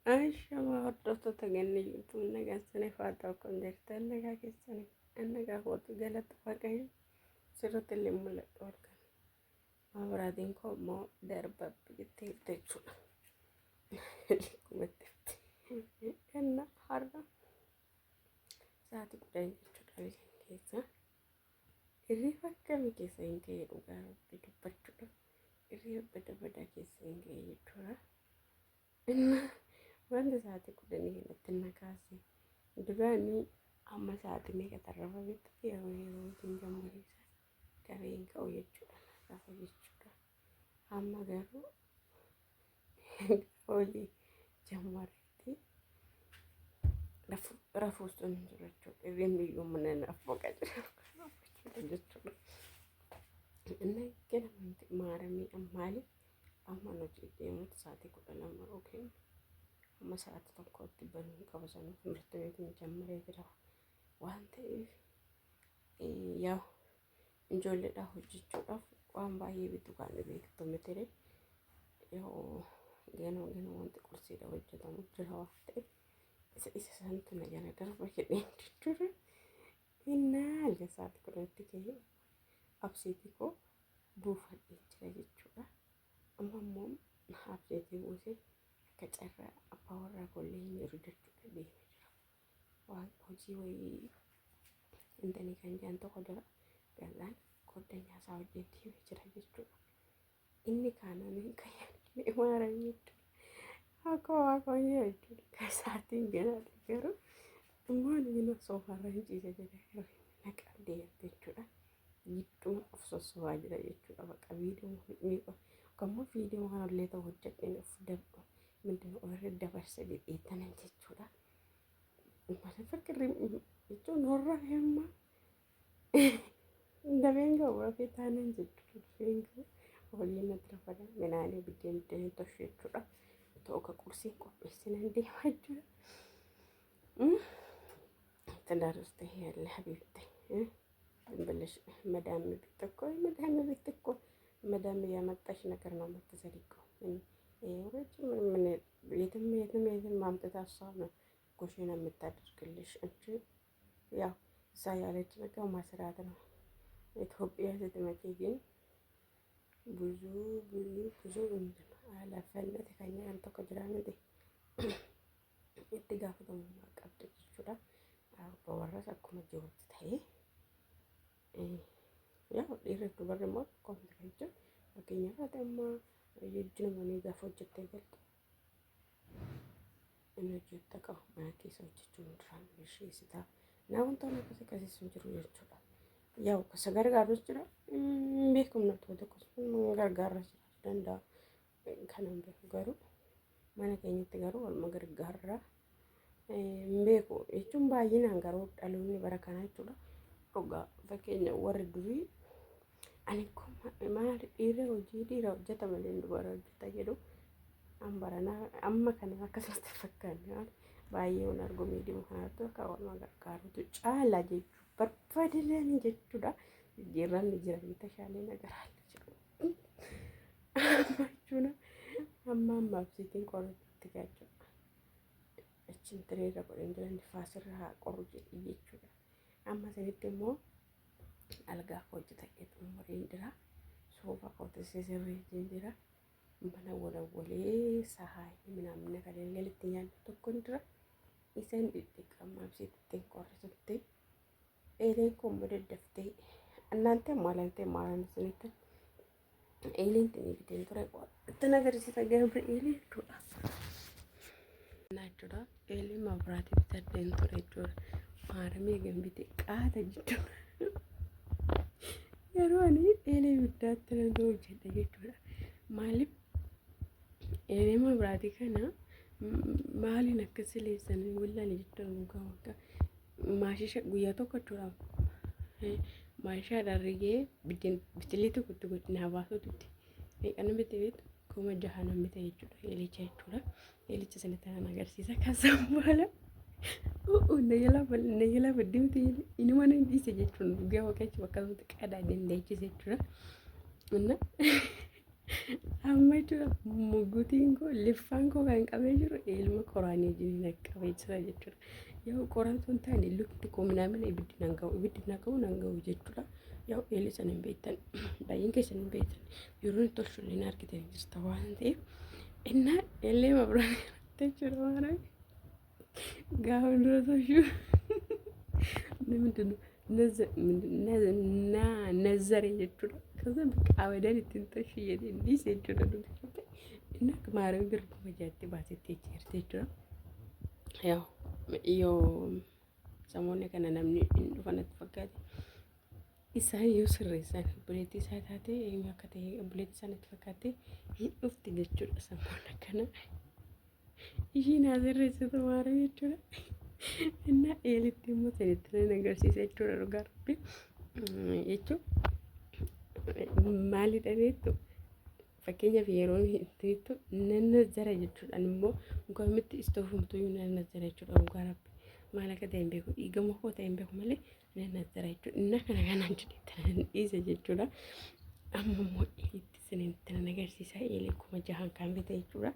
Ashama hordoftoota ganna YouTube nagaan faataa kun jirtan nagaa keessanii nagaa kootu galata waaqayyo sirriitti illee mul'atu argan. Maabiraatiin koo immoo darbaa biyyattii jechuudha. Ganna har'a sa'aatii 10 jechuudha biyya keessa. Hirriba akkamii keessa hin ka'e dhugaa dubbachuudha. Hirriba badaa keessa hin ka'e jechuudha. Wanti sa'aatii 10 kanatti na kaase duraanii amma sa'aatii meeqa tarrafa bitti yeroo gammachiisa qabeen ka'u jechuudha lafa jechuudha. Amma garuu hojii jammareetti rafuus sun jiru jechuudha. Hirribni iyyuu mana naaf boqa jira jechuudha. Inni ganama maaramii ammaali amma nuti deemuutu sa'aatii 12 yookiin amma sa'aatii tokkotti banuu qaba sana timirti beetiin jammaree jira waan ta'eef yaa ijoolleedhaaf hojjechuudhaaf waan baay'ee bitu kan beektu miti yoo ganama wanti qursiidha hojjetamu jira waan ta'eef isa santu na jala darba jedheen jechuudha. Innaa alga sa'aatii 10tti ka'ee absiitii koo buufadhee jira jechuudha. Amma immoo absiitii buusee akka carraa abbaa warraa kollee hin jiru jechuudha deemee jira. Waan hojii wayii intanii kan jedhan tokko jira galaan koddanyaa isaa hojjetee jira jechuudha. Inni kaanaan hin qayyadne maaran jechuudha. Akkoo waaqayyo jechuudha. Kan sa'aatiin ganaadha garuu immoo inni soofarra hin ciise jedhee naqaa deemte jechuudha. Gidduma of sossoo'aa jira jechuudha. Bakka viidiyoo kammoo viidiyoo kanallee ta'u hojjetteen of dabdu mindaan warra dabarsa dhedheettanan jechuudha. Mana fakkiirri jechuun warra himma dabeen gahu rafee taanan jechuudha. Dabeen gahu waliin natti rafadha minaanii biddeen toshu jechuudha. Ta'u ka qursiin qopheessinan deema jechuudha. Tadaarus ta'ee yaalla habiibte. ብለሽ መዳም ቤት እኮ መዳም ያመጣሽ ነገር ነው የምትዘሪቀው። ምን የትም ማምጣት ሀሳብ ነው ኩሽና የምታደርግልሽ እንጂ ያው እሷ ያለች ነገር ማስራት ነው። ኢትዮጵያ ስትመጪ ግን ብዙ ኃላፊነት ከኛ አንተ ከጅራን እንዴ እትጋፍተው ማቀብጥ ይችላል። በወረሰ እኮ መጀወት ታይ ያው ዲሬክት በርማ ኮምፒውተር አገኘ ፈተማ የጅን ማኔ ጋፎች ተገልጦ እነዚህ ተቀው ማቲ ሰዎች ጁንድራን እሺ ሲታ ናውን ተነከ ከዚህ ስንጅሩ ይችላል ያው ከሰገር ጋር ይችላል ቤኩም ነው ተደቆስ ጋር ደንዳ ከነም በገሩ ማነከኝት ጋሩ ወልመገር ጋራ ቤኩ እቹም ባይናን ጋሩ ዳሉኒ በረካናችሁ Oga fakkeenya warri durii ani kuma maal dhiira hojjeta malee dubara hojjeta jedhu amma kana akkasumatti fakkaanne baay'ee waan argu miidhama kanatti akka waan gargaarutu caalaa jechuu barbaadanii jechuudha. Jijjiirranni jira bita shaalee nagaraalle jedhu amma jechuudha. Amma absiitiin qorratti gaachudha. Achiin tireerra godhan jiran faasirraa qoru jedhi jechuudha. Amma sanitti immoo algaa hojjetee umuriin jira soofaa qotisee sirrii jira mana walawwalee sahaayii minamna kaleellee itti nyaannu tokko jira isaan dhidhiqamaa absiitiin qorrisutti eeleen kun mudaddaftee annante maalan sanitti eeleen tinigdeen ture itti nagarsiisa Gabri'eel jechuudha. Naachudha eeleen maabiraatii bitadeen ture jechuudha. Maaramee gambite qaata jechuudha. Yeroo ani eelee biddaatti nan hojjedha jechuudha. Maaliif eelee maabiraatii kana maaliin akka sileessanii wallaan jechuudha waggaa maashisha guyyaa tokko jechuudha. Maashisha darrigee bitilii tokkotti godhina baasuutti. Meeqana bitileetu kuma jahanan bita jechuudha. Eelicha jechuudha. Eelicha sanatti nan agarsiisa kasaan baala. Nayala baddimti ini mana isa jechuun dhugaa waqachi bakka tokko qadaa dandeechise jechuudha. Inna amma jechuudha guutiin koo liffaan koo kan qabee jiru ilma qoraan wajjin qabee jira jechuudha. Yoo qoraan sun taane lukti koo minamina ibiddi nan ga'u jechuudha. Yoo eelli san hin beektan baay'een keessan hin beektan yeroo inni tolchullee hin argitan jirta waan ta'eef innaa eellee mabraan jechuudha maara gaafa dura tolchuu namni nazare jechuudha. Kasa qabadan ittiin tolchuu jedhee dhiise jechuudha dubbifatte inni akka maaree bira kuma jaatti baasettee jirti jechuudha. Yoo samoonni kana namni hin dhufanatti fakkaate isaan yoo sirreessan buleetii isaa taate eenyu akka ta'e buleetii isaanitti fakkaate hin dhufti jechuudha. Samoonni akkana ishiin haa sirreessitu maaree jechuudha. Innaa eelitti immoo sanitti nan agarsiisa jechuudha dhugaa rabbi jechuun maali dhabeettu fakkeenyaaf yeroo hittiitu nan nazara jechuudhaan immoo gommitti istoofumtuyyuu nan nazara jechuudha dhugaa rabbi maal akka ta'e hin beeku dhiigama koo ta'e hin beeku malee nan nazara jechuudha. Inna kana kanaan jedhetti nan dhiisa jechuudha. Amma immoo eelitti sanitti nan agarsiisa eelii kuma jahan kan bite jechuudha.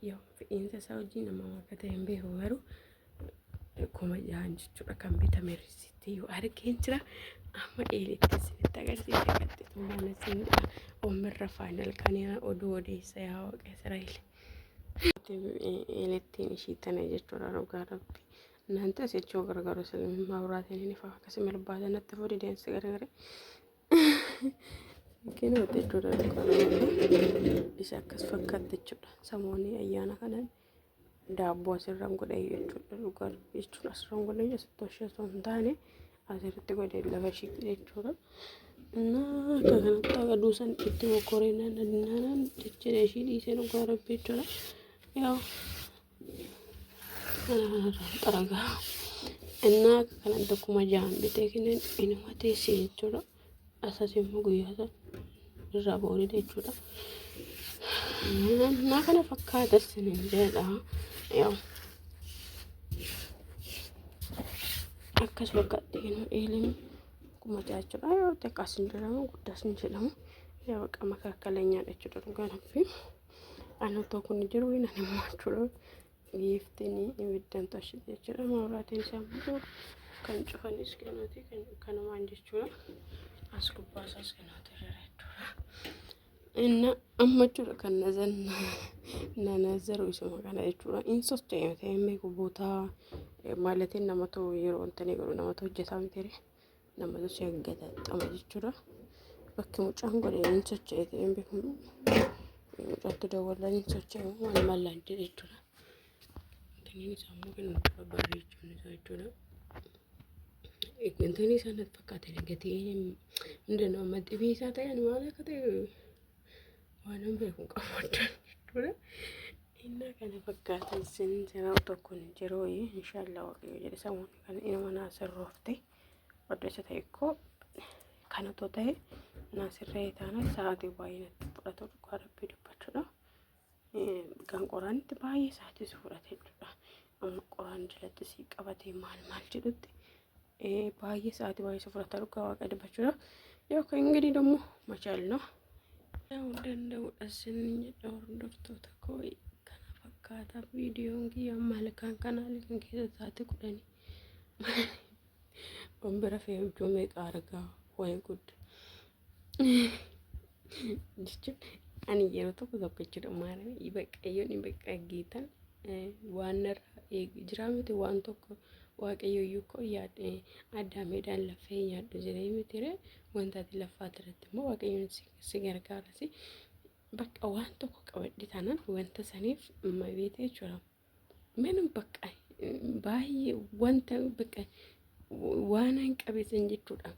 Yoo fe'iinsa isaa hojii nama akka ta'e hin beeku garuu kuma jahan jechuudha kan bitame risiitti yoo argeen jira. Amma eelitti sinitti agarsiisa qaxxeetummaan isinidha. Oomirra faayinal kanina oduu odeessa yaa waaqa Israa'el. Eelittiin ishii tana jechuudha dhugaa rabbi. Naantas jechuu gargaaru silmi mabraatiin inni faa akkasuma irbaata natti fuudhi deemsi gargare. Kinoota jechuudha dhugaa rabbi. Isa akkas fakkaatti jechuudha. Samoonni ayyaana kanaan daabboo asirraan godhee jechuudha dhugaa rabbi jechuudha. Asirraan godhee asitti hojii osoo hin taane asirratti godhee lafa shiiqi jechuudha. Naa akka kanatti akka duusan itti mokoree naannoo jechuudha ishii dhiisee dhugaa rabbi jechuudha. Yoo xaragaa innaa akka kanatti akkuma jahan bitee kenneen inuma teessee jechuudha. Asas immoo guyyaa san irraa boonidha jechuudha. Naa kana fakkaata sinin jedha. Yoo akkas fakkaatti kennu eelin kuma jechuudha. Yoo xiqqaas hin jedhamu guddaas hin jedhamu. Yoo baqa makaakkaleenya jechuudha dhugaa rabbi. Ana tokko ni jiru inni immoo jechuudha. Giiftiin ibiddan tolchi jechuudha. Mabraatiin isaa immoo kan cufanis kennuuti kanumaan jechuudha. As gubbaa isaas kennuuti jechuudha. Inna amma jechuudha kan nazaru isuma kana jechuudha. Insos ta'e ta'e kubbootaa maalatiin namatu yeroo wantanii godhu namatu hojjetaa miti namatu si aggaxaxama jechuudha. Bakki mucaan godhee hin socho'e ta'e hin beekamu. Mucaatti daawwallaan hin socho'e waan mallaan jedhe jechuudha. Taniin isaa immoo kan nuti bareechuun isaa jechuudha. Eeggantoonni isaa natti fakkaatan gatii hundinuu amma dhibii isaa ta'an maal akka ta'e waan hin beeku qabaatan jechuudha. Inna kana fakkaatan sin sirraa tokko hin jiru inshaallah waaqayyo jedhe samuun kan ilma naasirroofte wadda isa ta'e koo kanatu ta'e naasirree taana sa'aatii baay'ee natti fudhatu dhugaa rabbii dubbachuudha. Kan qoraanitti baay'ee sa'aatii si fudhate jechuudha. Amma qoraan jalatti si qabatee maal jedhutti baay'ee sa'aatii baay'ee si fudhata dhugaa waaqa dubbachuudha. Yookaan እንግዲህ ደግሞ መቻል ነው ያው danda'udha sinin jedha hordoftoota koo kana fakkaata viidiyoon kiyya malkaan kanaalii kan keessa sa'aatii 10 ombira fe'amchuu meeqa argaa wayi guddaa jechuun ani yeroo tokko jechuudha maaramee waaqayyoon bakka geetan waan irraa jira miti waan tokko waaqayyo yuko yaade addameedhaan lafee nyaadhu jedhee mitire wanta ati lafaa irratti immoo waaqayyoon si gargaarasi bakka waan tokko qabadhi tanan wanta saniif mabeete jechuudha. Manum bakka baay'ee wanta bakka waan hin qabeessan jechuudha.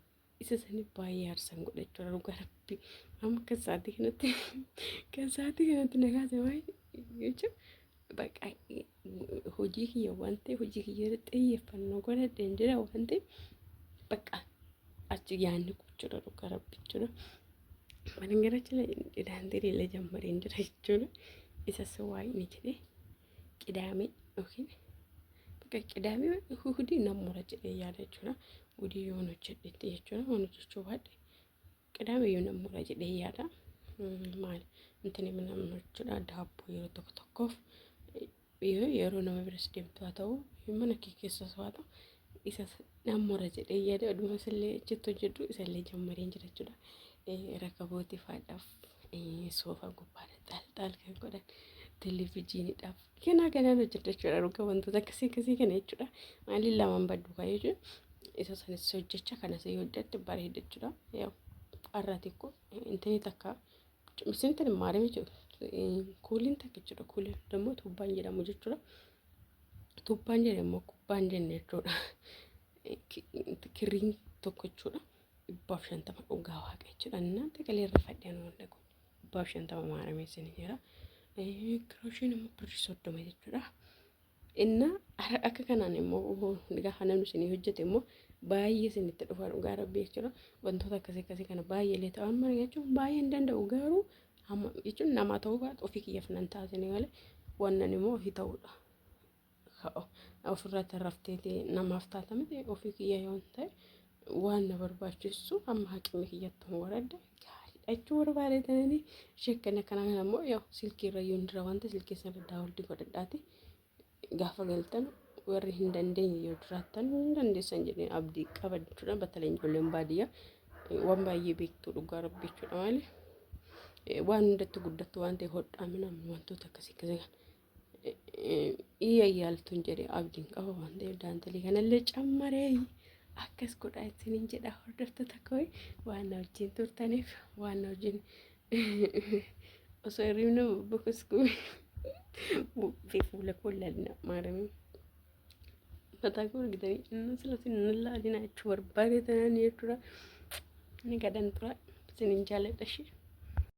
Isa saniif baay'ee aarsan godhachuudha dhugaa rabbi. Amma kan sa'aatii kanatti nagaase baay'ee jechuudha. Bakka hojii kiyya waan ta'eef hojii kiyya irratti xiyyeeffannoo godhadheen jira waan ta'eef bakka achi yaanni jechuudha dhugaa rabbi jechuudha. Mana gara jala daandii la jammareen jira jechuudha. Isas waa'ee jedhee qidaamee yookiin bakka qidaamee hudii namura jedhee yaada jechuudha. Hudii yoon hojjedhetti jechuudha. Waan hojjechuu baadhe qidaamee yoo namura jedhee yaada. Maal intini ምናምን jechuudha daabboo yeroo tokko tokkoof yeroo nama biras deemtu haa ta'u mana kee keessas haa ta'u isa nammora jedhee yaada oduma isallee achitti hojjedhu isallee jammareen jira jechuudha. Rakabootii faadhaaf soofaa gubbaadha xaalxaal kan godhan televezyiiniidhaaf kenaa kanaan hojjedha jechuudha. Dhuga wantoota akkasii kana jechuudha. Maaliin lamaan baddu kaayee jechuudha. Isa sanis hojjecha kanas yoo hojjette bareeda jechuudha. Yoo qarraati ko intini takka misintin maarame jechuudha. Kuuliin takka jechuudha. Kuuliin ደግሞ tubbaan jedhamu jechuudha. Tubbaan jedhamu kubbaan jenne jechuudha. Kirriin tokko jechuudha. 150 dhugaa waaqa jechuudha. እናንተ ከሌረ ፈዲያን ወንደቁ 150 ማረሜ ሲኒራ ክሮሽን ፕሪስ ወደመ jechuudha. Inna akka kanaan immoo gaafa namni isin hojjete immoo baay'ee isinitti dhufa dhugaa rabbii jechuudha. Wantoota akkasii kana baay'ee lee ta'an mana jechuun baay'ee hin danda'u garuu amma jechuun nama ta'uu baatu ofii kiyyaaf nan taasise malee wannan immoo ofii ta'uudha. Ofirratti rafteetee namaaf taatamte ofii kiyya yoo ta'e waan na barbaachisu amma haqni kiyyattu waradda achuu barbaadatanii shekkana kana immoo yoo silkii irra yoo ndira wanta silkii sana daawalti godhadhaati. Gaafa galtan warri hin dandeenye yoo jiraattan hin dandeessan jedhee abdii qaba jechuudha. Battala ijoolleen baadiyyaa waan baay'ee beektu dhugaa rabbii jechuudha malee waan hundatti guddattu waan ta'e hodhaa minaan wantoota akkasii kan yaaltuun jedhee abdiin qaba waan ta'eef daantalii kanallee cammaree akkas godhaa ittiin jedha hordoftoota koo waan na wajjin turtaniif waan na wajjin osoo hirribna bukkusku في فولا كل المعرمين فتقول قدري إنه سلسلة الله دينا تشور باري تاني ترى نقدر نطلع سنين جالت أشي